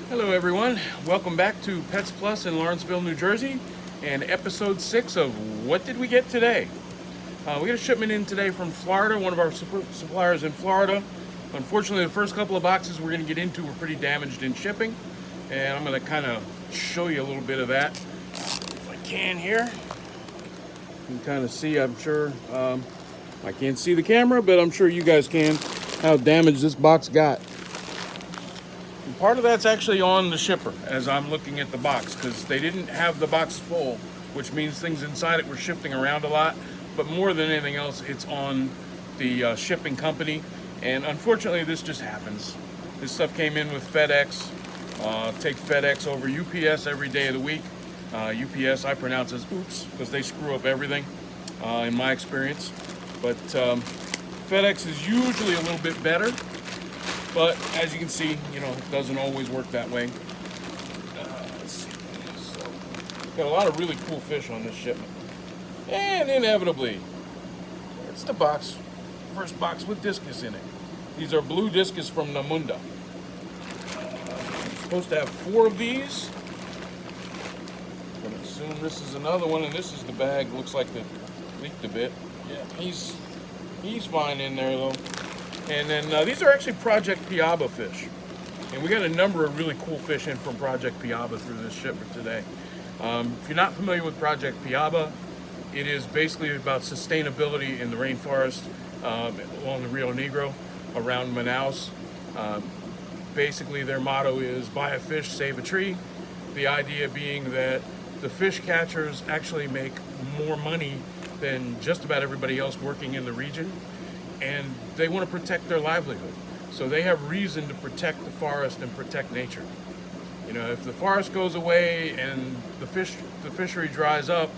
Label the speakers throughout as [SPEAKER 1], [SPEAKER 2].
[SPEAKER 1] Hello everyone, welcome back to Pets Plus in Lawrenceville, New Jersey, and episode 6 of What Did We Get Today? We got a shipment in today from Florida, one of our suppliers in Florida. Unfortunately, the first couple of boxes we're going to get into were pretty damaged in shipping, and I'm going to kind of show you a little bit of that if I can here. You can kind of see, I'm sure, I can't see the camera, but I'm sure you guys can, how damaged this box got. And part of that's actually on the shipper as I'm looking at the box, because they didn't have the box full, which means things inside it were shifting around a lot. But more than anything else, it's on the shipping company. And unfortunately, this just happens. This stuff came in with FedEx. Take FedEx over UPS every day of the week. UPS I pronounce as oops, because they screw up everything, in my experience. But FedEx is usually a little bit better. But as you can see, it doesn't always work that way. Let's see. So, got a lot of really cool fish on this shipment. And inevitably, it's the first box with discus in it. These are blue discus from Namunda. I'm supposed to have 4 of these. I'm going to assume this is another one, and this is the bag. Looks like it leaked a bit. Yeah, he's fine in there though. And then these are actually Project Piaba fish. And we got a number of really cool fish in from Project Piaba through this shipment today. If you're not familiar with Project Piaba, it is basically about sustainability in the rainforest along the Rio Negro, around Manaus. Basically, their motto is buy a fish, save a tree. The idea being that the fish catchers actually make more money than just about everybody else working in the region. And they want to protect their livelihood. So they have reason to protect the forest and protect nature. If the forest goes away and the fishery dries up,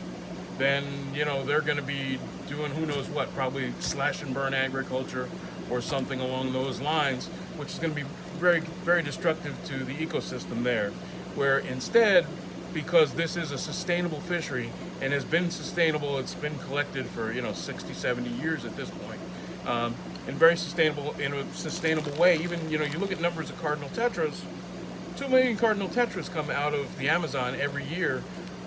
[SPEAKER 1] then, they're going to be doing who knows what, probably slash and burn agriculture or something along those lines, which is going to be very, very destructive to the ecosystem there. Where instead, because this is a sustainable fishery and has been sustainable, it's been collected for, 60, 70 years at this point. And very sustainable in a sustainable way. Even, you look at numbers of cardinal tetras, 2 million cardinal tetras come out of the Amazon every year,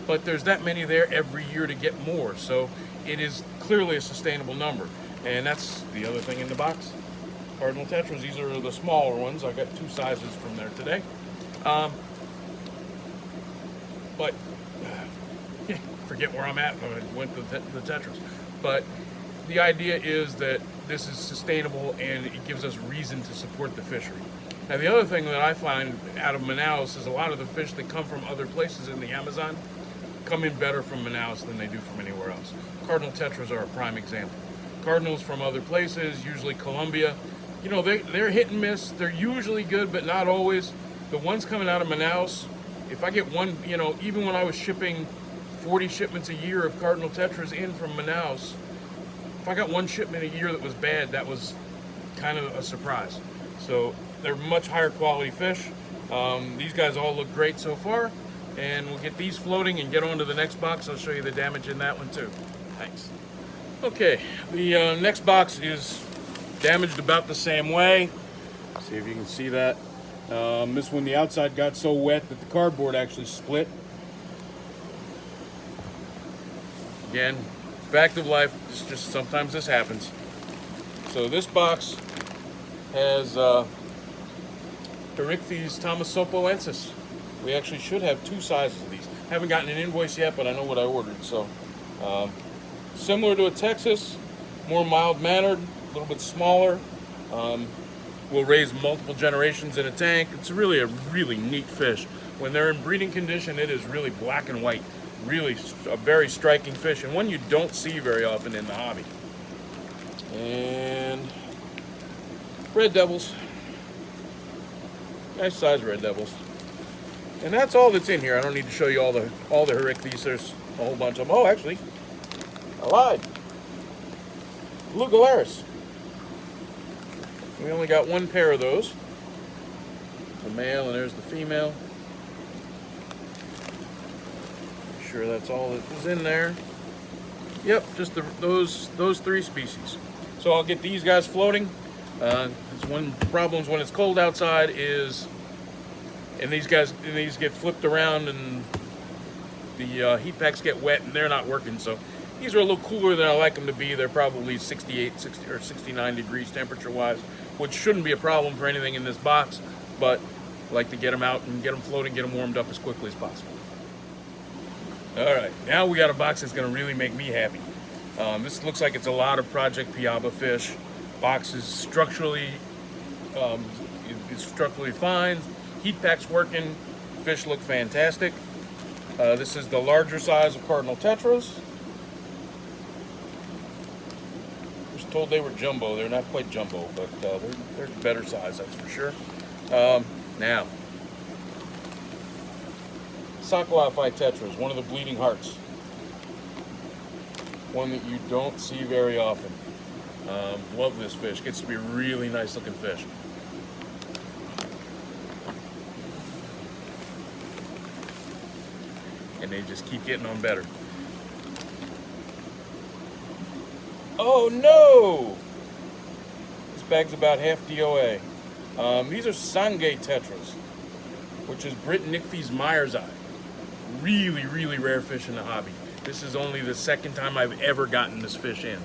[SPEAKER 1] but there's that many there every year to get more. So it is clearly a sustainable number. And that's the other thing in the box. Cardinal tetras, these are the smaller ones. I got 2 sizes from there today. But forget where I'm at when I went to the tetras. But the idea is that this is sustainable and it gives us reason to support the fishery. Now, the other thing that I find out of Manaus is a lot of the fish that come from other places in the Amazon come in better from Manaus than they do from anywhere else. Cardinal tetras are a prime example. Cardinals from other places, usually Colombia, they're hit and miss. They're usually good, but not always. The ones coming out of Manaus, if I get one, even when I was shipping 40 shipments a year of cardinal tetras in from Manaus, if I got one shipment a year that was bad, that was kind of a surprise. So they're much higher quality fish. These guys all look great so far, and we'll get these floating and get on to the next box. I'll show you the damage in that one too. Thanks. Okay, the next box is damaged about the same way. See if you can see that. This one, the outside got so wet that the cardboard actually split. Again, fact of life, it's just sometimes this happens. So this box has Dorichthys thomasopoensis. We actually should have 2 sizes of these. Haven't gotten an invoice yet, but I know what I ordered. So similar to a Texas, more mild-mannered, a little bit smaller. Will raise multiple generations in a tank. It's really a really neat fish. When they're in breeding condition, it is really black and white. Really a very striking fish, and one you don't see very often in the hobby. And red devils. Nice size red devils. And that's all that's in here. I don't need to show you all the Dorichthys. There's a whole bunch of them. Oh, actually, I lied. Blue Galaris. We only got 1 pair of those. The male, and there's the female. Sure that's all that was in there. Yep, just those 3 species. So I'll get these guys floating. One of the problems when it's cold outside is and these get flipped around, and the heat packs get wet, and they're not working. So these are a little cooler than I like them to be. They're probably 68, 60, or 69 degrees temperature-wise, which shouldn't be a problem for anything in this box, but I like to get them out and get them floating, get them warmed up as quickly as possible. All right, now we got a box that's going to really make me happy. This looks like it's a lot of Project Piaba fish. Box is structurally fine. Heat pack's working. Fish look fantastic. This is the larger size of cardinal tetras. I was told they were jumbo. They're not quite jumbo, but they're better size, that's for sure. Now, Cichlid tetras, one of the bleeding hearts. One that you don't see very often. Love this fish. Gets to be a really nice looking fish. And they just keep getting on better. Oh no! This bag's about half DOA. These are Sangay tetras, which is Britt Nickfie's Meyer's eye. Really, really rare fish in the hobby. This is only the second time I've ever gotten this fish in.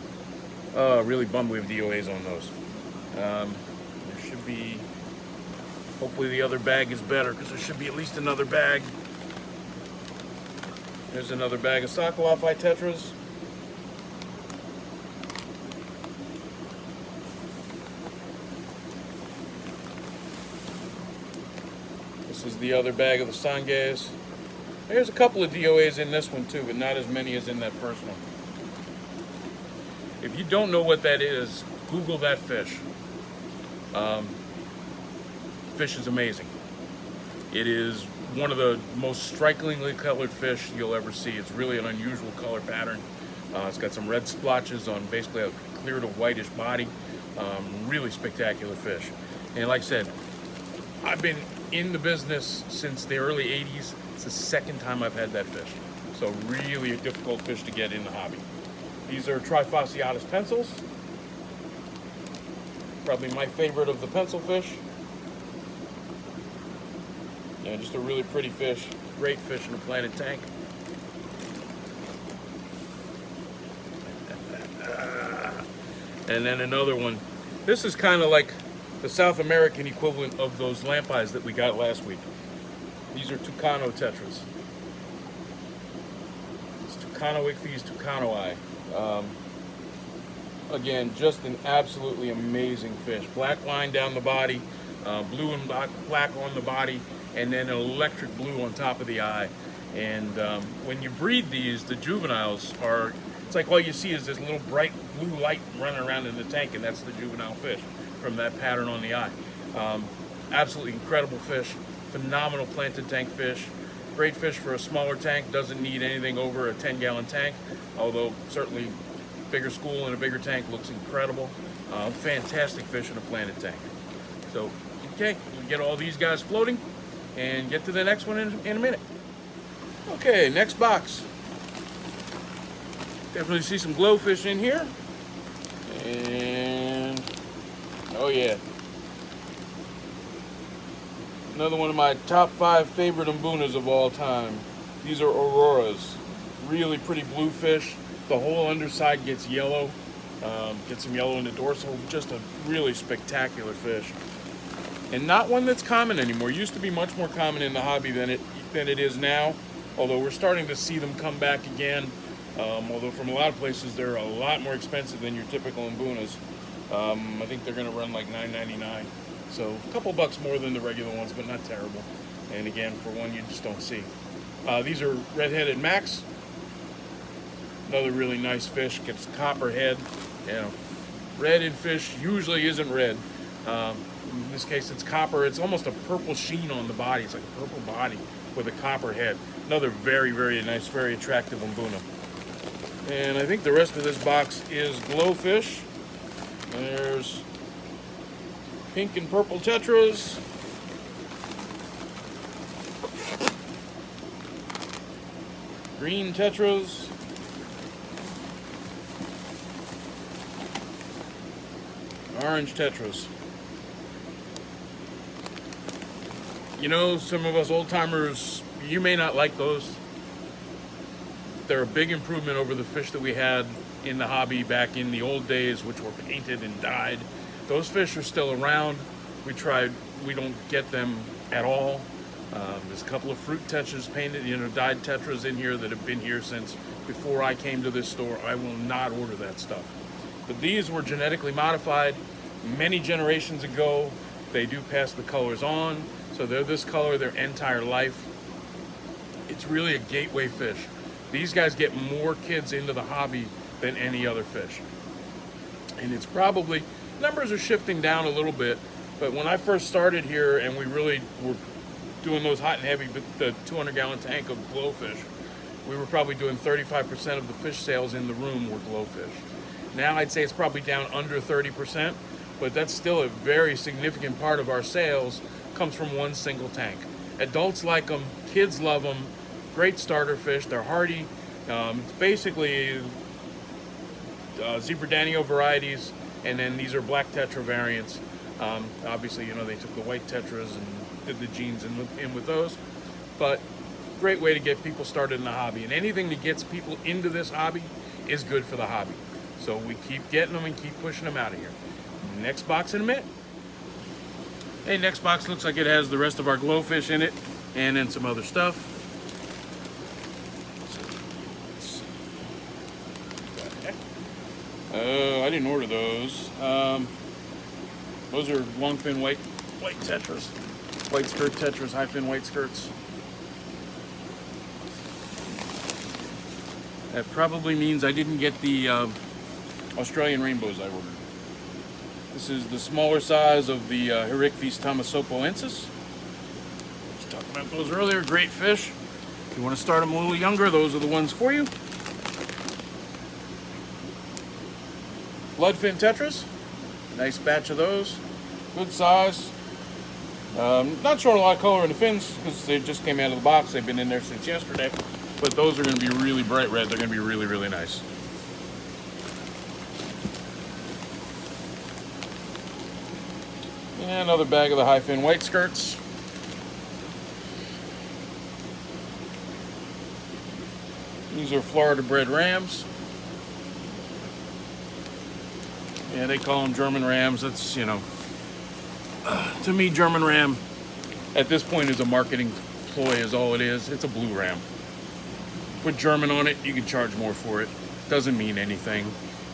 [SPEAKER 1] Really bummed we have DOAs on those. There should be, hopefully the other bag is better, because there should be at least another bag. There's another bag of Cichlid tetras. This is the other bag of the Sangays. There's a couple of DOAs in this one too, but not as many as in that first one. If you don't know what that is, Google that fish. Fish is amazing. It is one of the most strikingly colored fish you'll ever see. It's really an unusual color pattern. It's got some red splotches on basically a clear to whitish body. Really spectacular fish. And like I said, I've been in the business since the early 80s. It's the second time I've had that fish. So really a difficult fish to get in the hobby. These are Trifasciatus pencils. Probably my favorite of the pencil fish. Yeah, just a really pretty fish. Great fish in a planted tank. And then another one. This is kind of like the South American equivalent of those lamp eyes that we got last week. These are Tucano tetras. It's Tucano ichthyes, Tucano eye. Again, just an absolutely amazing fish. Black line down the body, blue and black on the body, and then an electric blue on top of the eye. And when you breed these, the juveniles are, it's like all you see is this little bright blue light running around in the tank, and that's the juvenile fish from that pattern on the eye. Absolutely incredible fish, phenomenal planted tank fish. Great fish for a smaller tank, doesn't need anything over a 10-gallon tank, although certainly bigger school and a bigger tank looks incredible. Fantastic fish in a planted tank. So, okay, we'll get all these guys floating and get to the next one in a minute. Okay, next box. Definitely see some glowfish in here. And, oh yeah. Another one of my top 5 favorite mbunas of all time. These are auroras. Really pretty blue fish. The whole underside gets yellow. Gets some yellow in the dorsal. Just a really spectacular fish. And not one that's common anymore. Used to be much more common in the hobby than it is now. Although we're starting to see them come back again. Although from a lot of places they're a lot more expensive than your typical mbunas. I think they're going to run like $9.99. So a couple bucks more than the regular ones, but not terrible. And again, for one you just don't see. These are red-headed Max. Another really nice fish. Gets copper head. You know, red in fish usually isn't red. In this case, it's copper. It's almost a purple sheen on the body. It's like a purple body with a copper head. Another very, very nice, very attractive mbuna. And I think the rest of this box is glowfish. There's pink and purple tetras. Green tetras. Orange tetras. You know, some of us old timers, you may not like those. They're a big improvement over the fish that we had in the hobby back in the old days, which were painted and dyed. Those fish are still around. We don't get them at all. There's a couple of fruit tetras painted, dyed tetras in here that have been here since before I came to this store. I will not order that stuff. But these were genetically modified many generations ago. They do pass the colors on, so they're this color their entire life. It's really a gateway fish. These guys get more kids into the hobby than any other fish. And it's probably, numbers are shifting down a little bit, but when I first started here and we really were doing those hot and heavy, the 200-gallon tank of glowfish, we were probably doing 35% of the fish sales in the room were glowfish. Now I'd say it's probably down under 30%, but that's still a very significant part of our sales comes from one single tank. Adults like them, kids love them, great starter fish, they're hardy. It's basically Zebra Danio varieties, and then these are black tetra variants. Obviously, they took the white tetras and did the genes in with those, but great way to get people started in the hobby. And anything that gets people into this hobby is good for the hobby. So we keep getting them and keep pushing them out of here. Next box in a minute. Hey, next box looks like it has the rest of our glowfish in it, and then some other stuff. I didn't order those. Those are long fin white tetras, white skirt tetras, high fin white skirts. That probably means I didn't get the Australian rainbows I ordered. This is the smaller size of the Herichthys thomasopoensis. I was talking about those earlier. Great fish. If you want to start them a little younger, those are the ones for you. Bloodfin tetras. Nice batch of those. Good size. Not showing a lot of color in the fins because they just came out of the box. They've been in there since yesterday. But those are going to be really bright red. They're going to be really, really nice. And another bag of the high fin white skirts. These are Florida bred rams. Yeah, they call them German rams. That's, to me, German ram at this point is a marketing ploy, is all it is. It's a blue ram. Put German on it, you can charge more for it. Doesn't mean anything.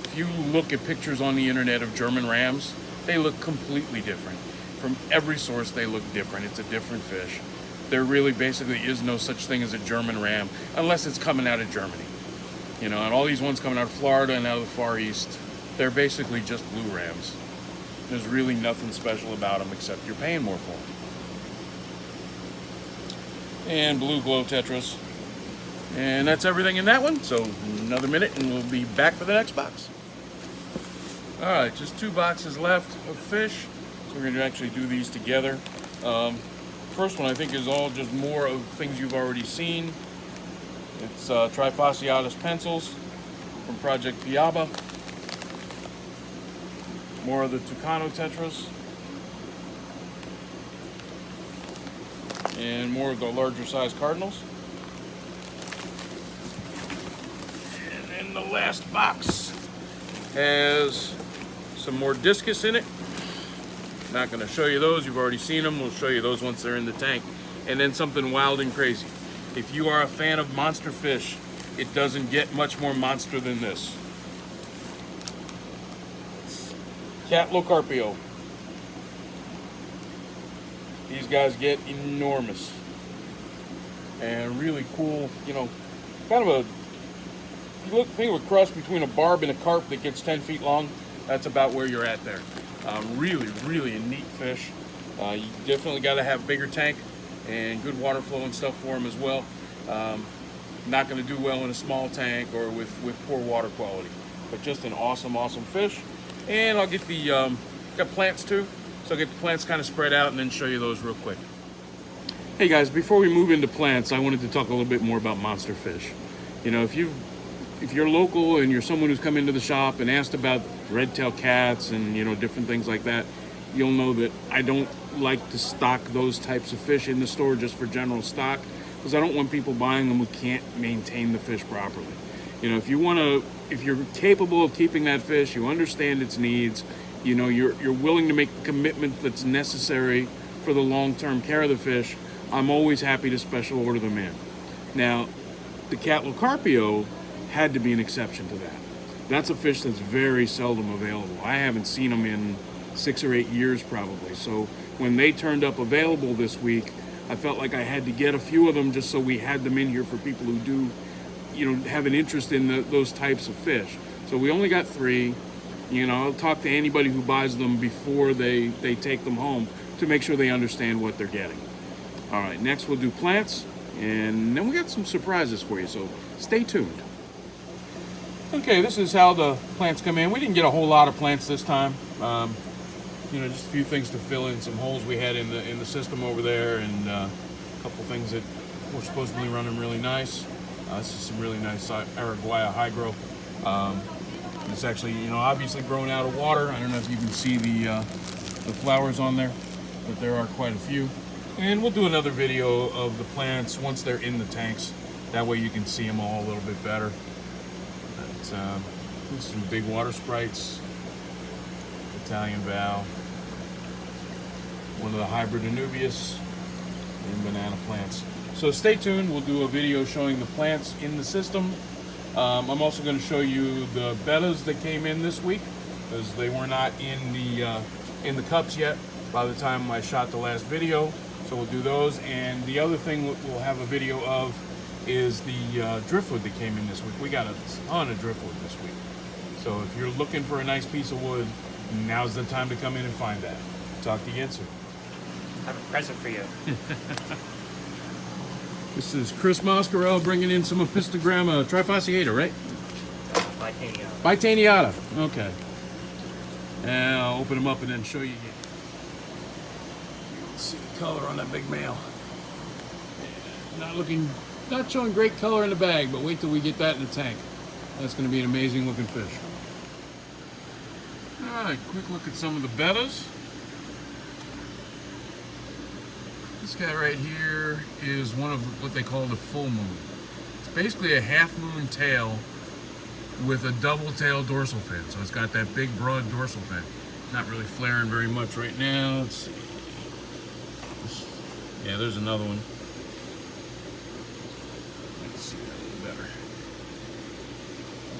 [SPEAKER 1] If you look at pictures on the internet of German rams, they look completely different. From every source, they look different. It's a different fish. There really basically is no such thing as a German ram unless it's coming out of Germany. And all these ones coming out of Florida and out of the Far East, they're basically just blue rams. There's really nothing special about them except you're paying more for them. And blue glow tetras. And that's everything in that one. So another minute and we'll be back for the next box. All right, just 2 boxes left of fish. So we're going to actually do these together. First one I think is all just more of things you've already seen. It's Trifasciatus pencils from Project Piaba. More of the Tucano tetras. And more of the larger size cardinals. And then the last box has some more discus in it. Not going to show you those, you've already seen them. We'll show you those once they're in the tank. And then something wild and crazy. If you are a fan of monster fish, it doesn't get much more monster than this. Catlocarpio. These guys get enormous. And really cool, kind of a, if you think of a cross between a barb and a carp that gets 10 feet long, that's about where you're at there. Really, really a neat fish. You definitely got to have bigger tank and good water flow and stuff for them as well. Not going to do well in a small tank or with poor water quality. But just an awesome, awesome fish. And I'll get the, got plants too. So I'll get the plants kind of spread out and then show you those real quick. Hey guys, before we move into plants, I wanted to talk a little bit more about monster fish. If you're local and you're someone who's come into the shop and asked about red-tailed cats and different things like that, you'll know that I don't like to stock those types of fish in the store just for general stock, because I don't want people buying them who can't maintain the fish properly. You know, if you're capable of keeping that fish, you understand its needs, you know, you're willing to make the commitment that's necessary for the long-term care of the fish, I'm always happy to special order them in. Now, the Catlo Carpio had to be an exception to that. That's a fish that's very seldom available. I haven't seen them in 6 or 8 years probably. So when they turned up available this week, I felt like I had to get a few of them just so we had them in here for people who do, you know, have an interest in those types of fish. So we only got 3. You know, I'll talk to anybody who buys them before they take them home to make sure they understand what they're getting. All right, next we'll do plants, and then we got some surprises for you, so stay tuned. Okay, this is how the plants come in. We didn't get a whole lot of plants this time. You know, just a few things to fill in some holes we had in the system over there, and a couple things that were supposedly running really nice. This is some really nice Araguaia hydro. It's actually, you know, obviously grown out of water. I don't know if you can see the flowers on there, but there are quite a few. And we'll do another video of the plants once they're in the tanks. That way you can see them all a little bit better. Some big water sprites, Italian Val, one of the hybrid Anubias, and banana plants. So stay tuned. We'll do a video showing the plants in the system. I'm also going to show you the bettas that came in this week, because they were not in the cups yet by the time I shot the last video. So we'll do those, and the other thing we'll have a video of is the driftwood that came in this week. We got a ton of driftwood this week. So if you're looking for a nice piece of wood, now's the time to come in and find that. Talk to you again soon.
[SPEAKER 2] I have a present for you.
[SPEAKER 1] This is Chris Moscarell bringing in some Opistogramma trifasciata, right?
[SPEAKER 2] Bitaniata.
[SPEAKER 1] Bitaniata, okay. And I'll open them up and then show you again. See the color on that big male. Not showing great color in the bag, but wait till we get that in the tank. That's going to be an amazing looking fish. All right, quick look at some of the bettas. This guy right here is one of what they call the full moon. It's basically a half moon tail with a double tail dorsal fin. So it's got that big broad dorsal fin. Not really flaring very much right now. Let's see. Yeah, there's another one. Let's see that a little better.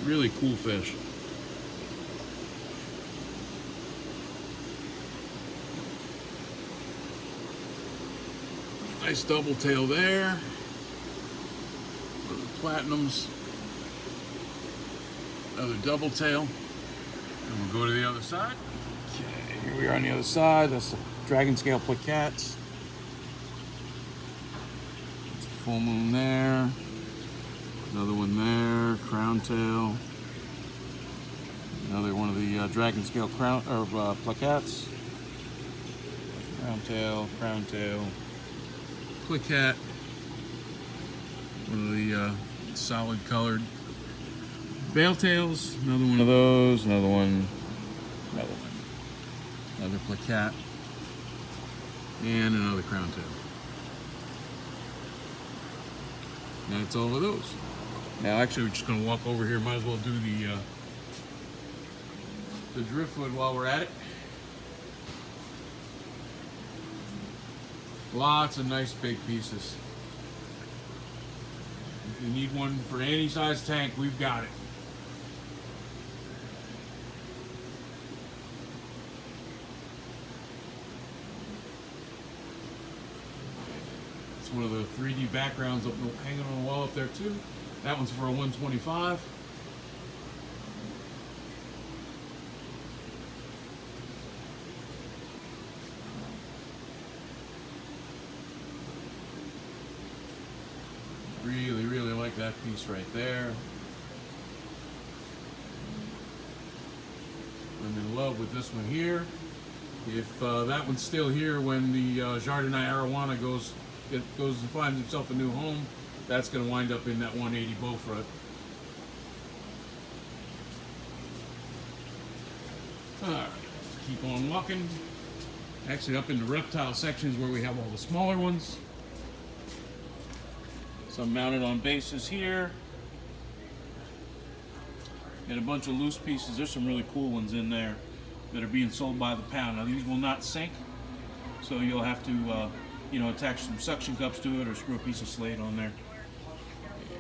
[SPEAKER 1] Really cool fish. Nice double tail there. Platinums. Another double tail. And we'll go to the other side. Okay, here we are on the other side. That's the dragon scale plaquettes. It's a full moon there. Another one there. Crown tail. Another one of the dragon scale plaquettes. Crown tail. Plaquette. One of the solid colored veil tails. Another one of those. Another one. Another plaquette. And another crown tail. That's all of those. Now actually we're just going to walk over here. Might as well do the driftwood while we're at it. Lots of nice big pieces. If you need one for any size tank, we've got it. It's one of the 3D backgrounds up hanging on the wall up there too. That one's for a 125. Really, really like that piece right there. I'm in love with this one here. If that one's still here when the Jardinai arowana goes and finds himself a new home, that's going to wind up in that 180 Beaufort. All right, let's keep on walking. Actually, up in the reptile sections where we have all the smaller ones. Some mounted on bases here. And a bunch of loose pieces. There's some really cool ones in there that are being sold by the pound. Now these will not sink, so you'll have to attach some suction cups to it or screw a piece of slate on there.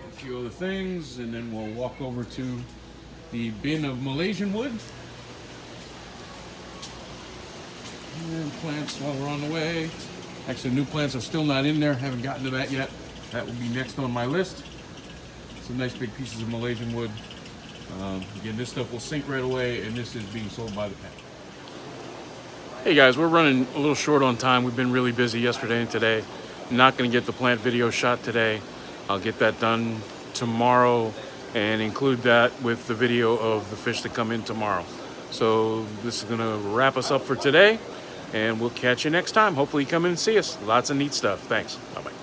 [SPEAKER 1] And a few other things, and then we'll walk over to the bin of Malaysian wood. And plants while we're on the way. Actually, new plants are still not in there. Haven't gotten to that yet. That will be next on my list. Some nice big pieces of Malaysian wood. Again, this stuff will sink right away, and this is being sold by the pound. Hey guys, we're running a little short on time. We've been really busy yesterday and today. Not going to get the plant video shot today. I'll get that done tomorrow and include that with the video of the fish that come in tomorrow. So this is going to wrap us up for today, and we'll catch you next time. Hopefully you come in and see us. Lots of neat stuff. Thanks. Bye-bye.